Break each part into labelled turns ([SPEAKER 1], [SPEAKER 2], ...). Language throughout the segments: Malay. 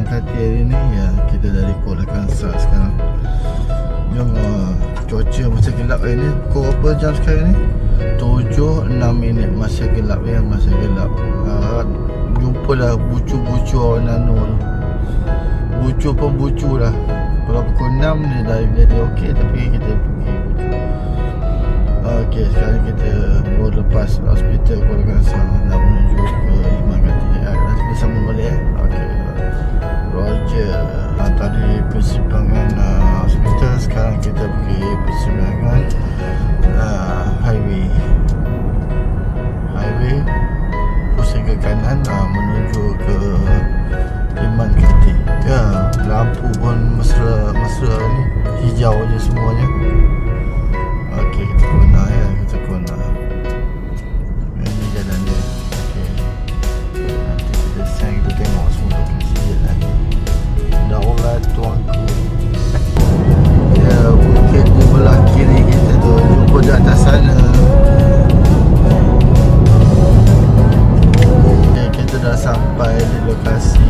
[SPEAKER 1] kata hari ni ya, kita dari Kuala Kangsar sekarang. Yang cuaca masih gelap hari ni. Pukul berapa jam sekarang ni? 7:06 masih gelap ya, masih gelap. Jumpalah bucu-bucu awan nano tu. Bucu pun bucu lah. Kalau pukul 6 dia dah jadi okey, tapi kita pergi bucu. Okey, sekarang kita baru lepas hospital Kuala Kangsar nak menuju ke Iman Kartini. Nanti kita sambung balik ya. Okey. Roger. Tadi persimpangan hospital, sekarang kita pergi persimpangan highway. Pusing ke kanan menuju ke Iman Kartini. Ya, lampu pun mesra ni, hijau je semuanya. Okey, kita kona ya, kita kona. Ini jalan dia. Okey. Nanti kita sang, kita tengok semua lokasi jalan. Daulat tuanku. Ya, bukit di belah kiri kita tu, jumpa di atas sana. Okay, kita dah sampai di lokasi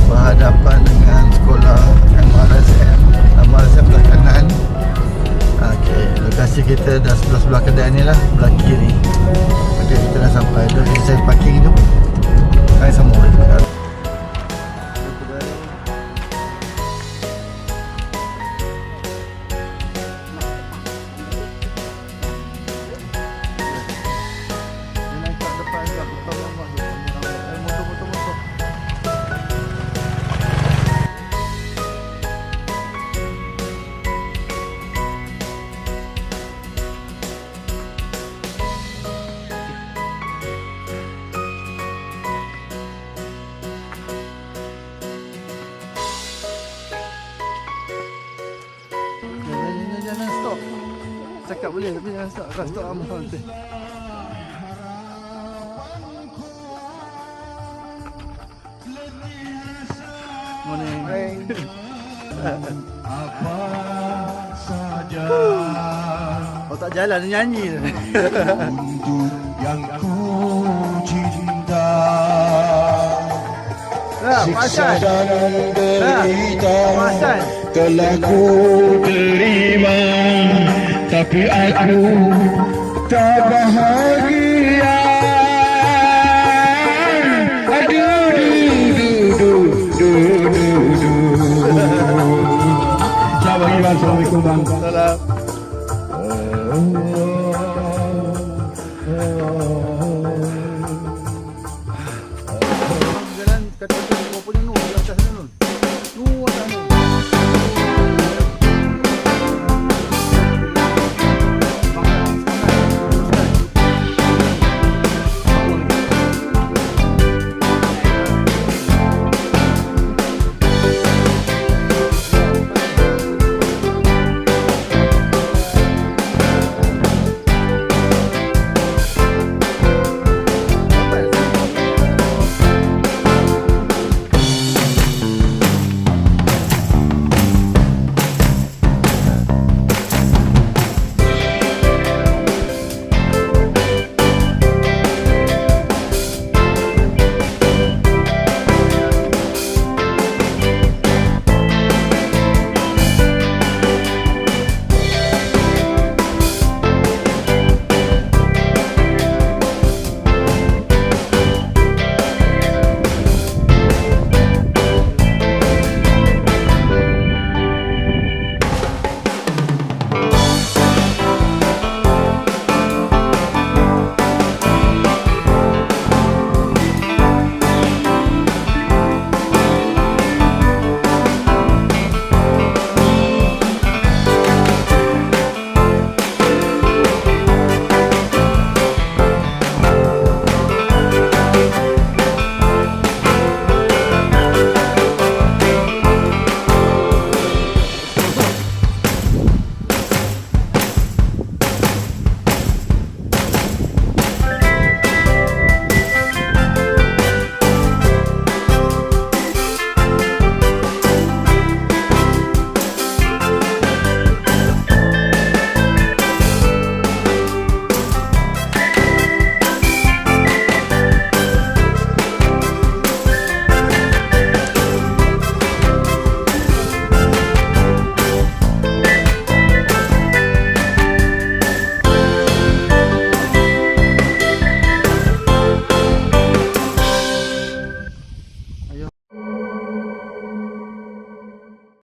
[SPEAKER 1] berhadapan dengan sekolah MRSM. MRSM belah kanan. Okey, lokasi kita dah sebelah-sebelah kedai ni lah, belah kiri. Okey, kita dah sampai. Dah saya parking tu. Saya sambung lagi. Jangan stop. Cakap boleh tapi jangan stop. Kau stop amat nanti. Morning. Apa saja. Oh tak jalan dia nyanyi. Untuk yang ku cinta. Siksa dan derita telah ku terima, tapi aku tak bahagia. Aduh, Assalamualaikum bang.